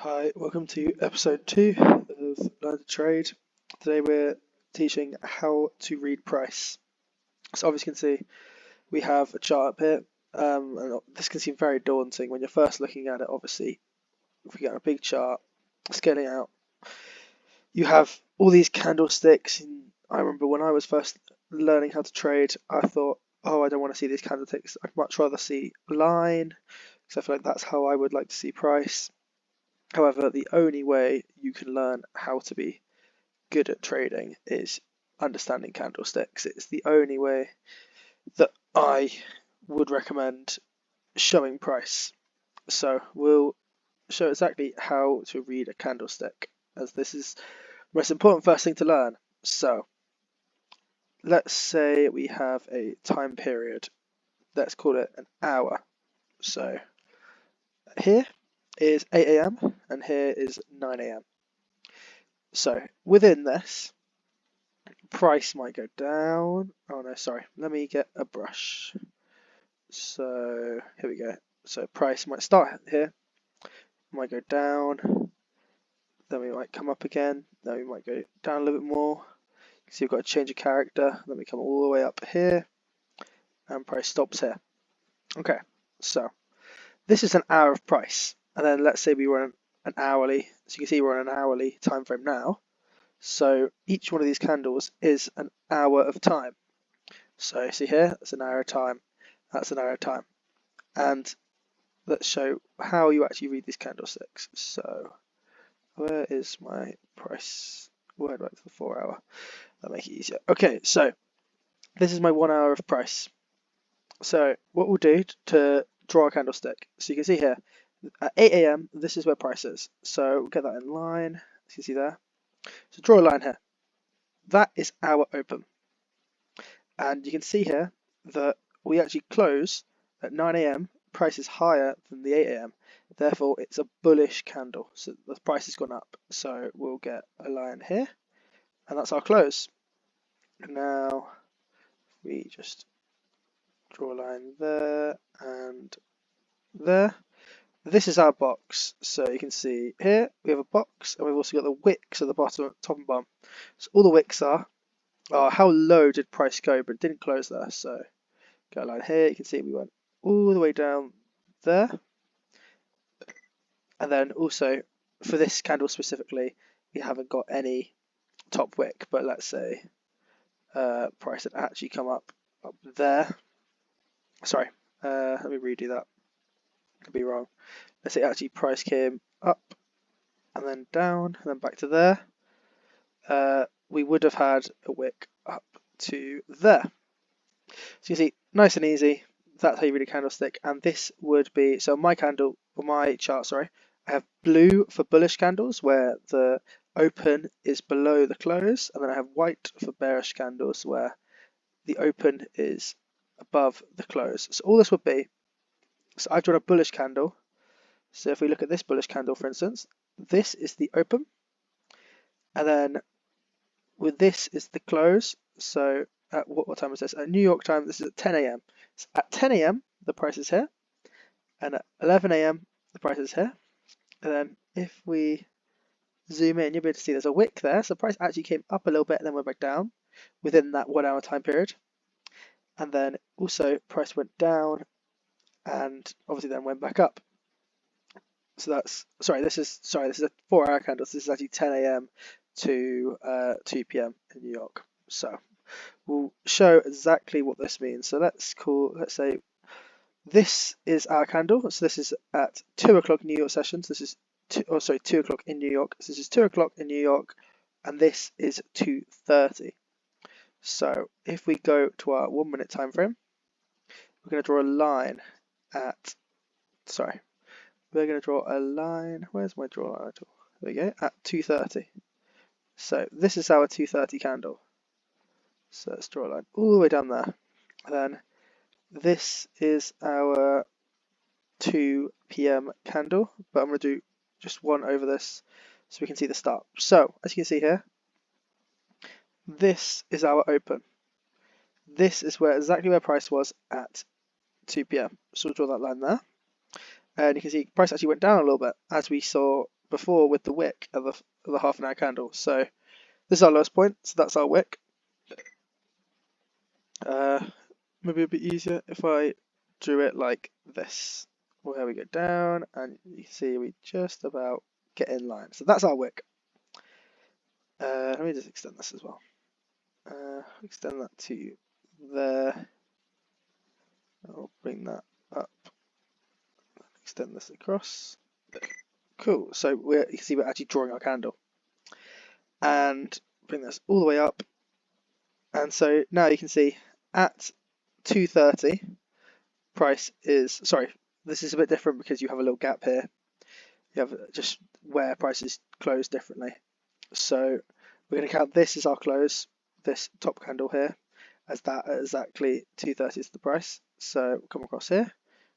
Hi, welcome to episode 2 of Learn2Trade. Today we're teaching how to read price. So obviously you can see we have a chart up here, and this can seem very daunting when you're first looking at it. Obviously, if we get a big chart, scaling out, you have all these candlesticks. And I remember when I was first learning how to trade, I thought, oh, I don't want to see these candlesticks. I'd much rather see line, because I feel like that's how I would like to see price. However, the only way you can learn how to be good at trading is understanding candlesticks. It's the only way that I would recommend showing price. So we'll show exactly how to read a candlestick, as this is the most important first thing to learn. So let's say we have a time period. Let's call it an hour. So here is 8 a.m. and here is 9 a.m. So within this, price might go down. Oh no, sorry. Let me get a brush. So here we go. So price might start here, might go down, then we might come up again, then we might go down a little bit more. So you've got to change a character, then we come all the way up here, and price stops here. Okay, so this is an hour of price, and then let's say we run an hourly. So you can see we're on an hourly time frame now. So each one of these candles is an hour of time. So see here, that's an hour of time, that's an hour of time. And let's show how you actually read these candlesticks. So where is my price? Word back to the 4 hour. That'll make it easier. Okay, so this is my 1 hour of price. So what we'll do to draw a candlestick, so you can see here, at 8 a.m, this is where price is. So we'll get that in line, as you can see there. So draw a line here. That is our open. And you can see here that we actually close at 9 a.m. Price is higher than the 8 a.m. Therefore, it's a bullish candle. So the price has gone up. So we'll get a line here, and that's our close. Now we just draw a line there and there. This is our box. So you can see here we have a box, and we've also got the wicks at the bottom, top and bottom. So all the wicks are how low did price go, but it didn't close there. So go a line here. You can see we went all the way down there. And then also for this candle specifically, we haven't got any top wick, but let's say price had actually come up there. Sorry, let me redo that. Could be wrong. Let's say actually price came up and then down and then back to there. We would have had a wick up to there. So you see, nice and easy. That's how you read a candlestick. And this would be, so my candle, or my chart, sorry, I have blue for bullish candles where the open is below the close, and then I have white for bearish candles where the open is above the close. So all this would be, so I've drawn a bullish candle. So if we look at this bullish candle, for instance, this is the open, and then with this is the close. So at what time is this? At New York time, this is at 10 a.m. So at 10 a.m, the price is here, and at 11 a.m, the price is here. And then if we zoom in, you'll be able to see there's a wick there. So the price actually came up a little bit and then went back down within that 1 hour time period. And then also price went down and obviously then went back up. So that's, this is a 4 hour candle. So this is actually 10 a.m. to 2 p.m. in New York. So we'll show exactly what this means. So let's say this is our candle. So this is at 2 o'clock New York sessions. This is 2 o'clock in New York. So this is 2 o'clock in New York, and this is 2:30. So if we go to our 1 minute time frame, we're going to draw a line at, we're going to draw a line. Where's my draw line tool? There we go, at 2:30. So this is our 2:30 candle. So let's draw a line all the way down there. And then this is our 2 p.m. candle, but I'm going to do just one over this so we can see the start. So as you can see here, this is our open. This is exactly where price was at 2 p.m. So we'll draw that line there. And you can see price actually went down a little bit as we saw before with the wick of the half an hour candle. So this is our lowest point, so that's our wick. Maybe a bit easier if I drew it like this, where we go down, and you see we just about get in line. So that's our wick. Let me just extend this as well. Extend that to there. I'll bring that up. Extend this across. Cool. So you can see we're actually drawing our candle, and bring this all the way up. And so now you can see at 2:30, price is, sorry, this is a bit different because you have a little gap here. You have just where prices close differently. So we're going to count this as our close, this top candle here, as that at exactly 2:30 is the price. So we'll come across here.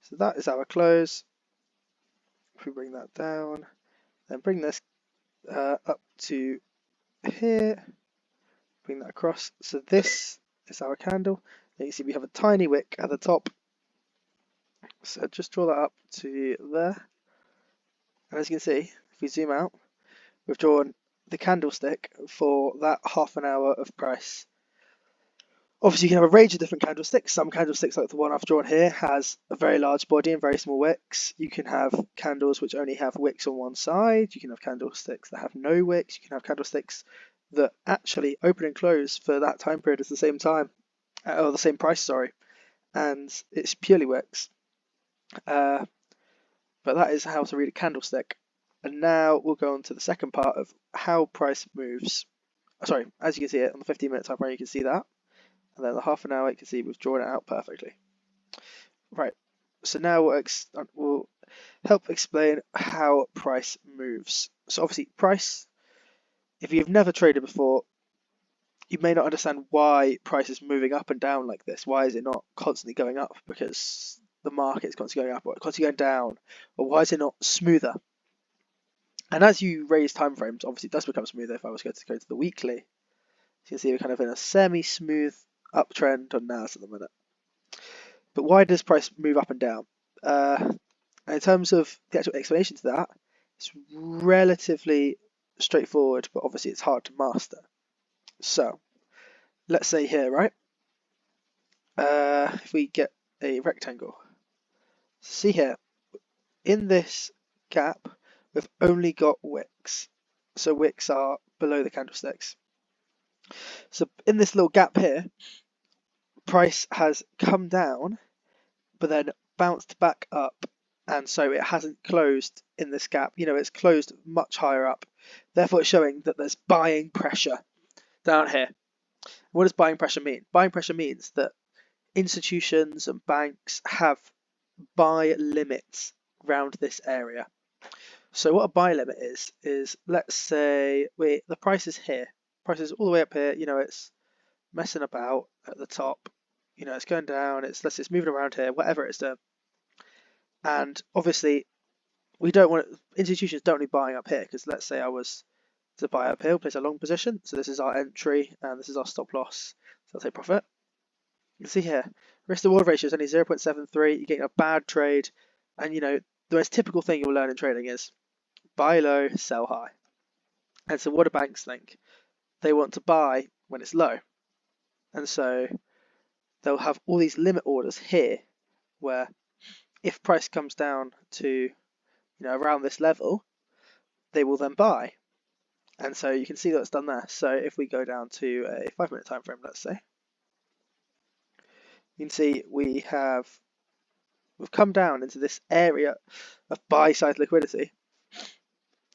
So that is our close. If we bring that down, then bring this up to here, bring that across. So this is our candle. And you see we have a tiny wick at the top. So just draw that up to there. And as you can see, if we zoom out, we've drawn the candlestick for that half an hour of price. Obviously, you can have a range of different candlesticks. Some candlesticks, like the one I've drawn here, has a very large body and very small wicks. You can have candles which only have wicks on one side. You can have candlesticks that have no wicks. You can have candlesticks that actually open and close for that time period at the same time, or the same price, sorry, and it's purely wicks. But that is how to read a candlestick. And now we'll go on to the second part of how price moves. Sorry, as you can see it on the 15-minute time frame, you can see that. And then the half an hour, you can see we've drawn it out perfectly. Right, so now we'll help explain how price moves. So obviously price, if you've never traded before, you may not understand why price is moving up and down like this. Why is it not constantly going up? Because the market is constantly going up or constantly going down? Or why is it not smoother? And as you raise time frames, obviously it does become smoother. If I was going to go to the weekly, you can see we're kind of in a semi-smooth uptrend on NAS at the minute. But why does price move up and down? In terms of the actual explanation to that, it's relatively straightforward, but obviously it's hard to master. So let's say here, right? If we get a rectangle, see here, in this gap, we've only got wicks. So wicks are below the candlesticks. So in this little gap here, price has come down, but then bounced back up, and so it hasn't closed in this gap. You know, it's closed much higher up. Therefore, it's showing that there's buying pressure down here. What does buying pressure mean? Buying pressure means that institutions and banks have buy limits around this area. So what a buy limit is let's say the price is here. Price is all the way up here. You know, it's messing about at the top. You know, it's going down. It's moving around here. Whatever it's doing. And obviously, institutions don't need buying up here, because let's say I was to buy up here, place a long position. So this is our entry and this is our stop loss. So I'll take profit. You can see here, risk to reward ratio is only 0.73. You're getting a bad trade, and you know the most typical thing you'll learn in trading is buy low, sell high. And so what do banks think? They want to buy when it's low, and so they'll have all these limit orders here, where if price comes down to around this level, they will then buy. And so you can see that it's done there. So if we go down to a 5-minute time frame, let's say, you can see we've come down into this area of buy side liquidity,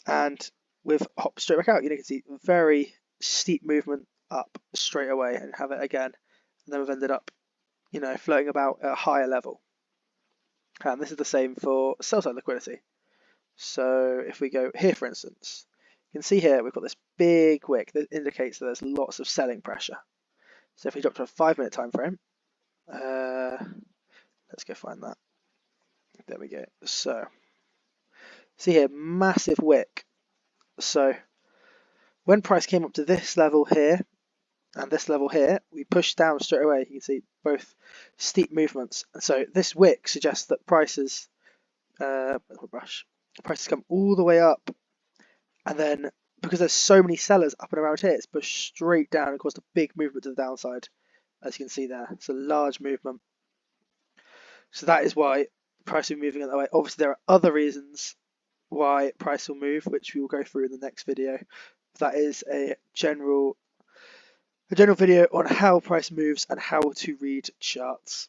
and we've hopped straight back out. You can see very steep movement up straight away, and have it again, and then we've ended up floating about at a higher level. And this is the same for sell side liquidity. So if we go here, for instance, you can see here we've got this big wick that indicates that there's lots of selling pressure. So if we drop to a 5-minute time frame, let's go find that. There we go. So see here, massive wick. So when price came up to this level here and this level here, we pushed down straight away. You can see both steep movements. And so this wick suggests that prices come all the way up And then because there's so many sellers up and around here, it's pushed straight down and caused a big movement to the downside, as you can see there. It's a large movement. So that is why price will be moving in that way. Obviously, there are other reasons why price will move, which we will go through in the next video. That is a general video on how price moves and how to read charts.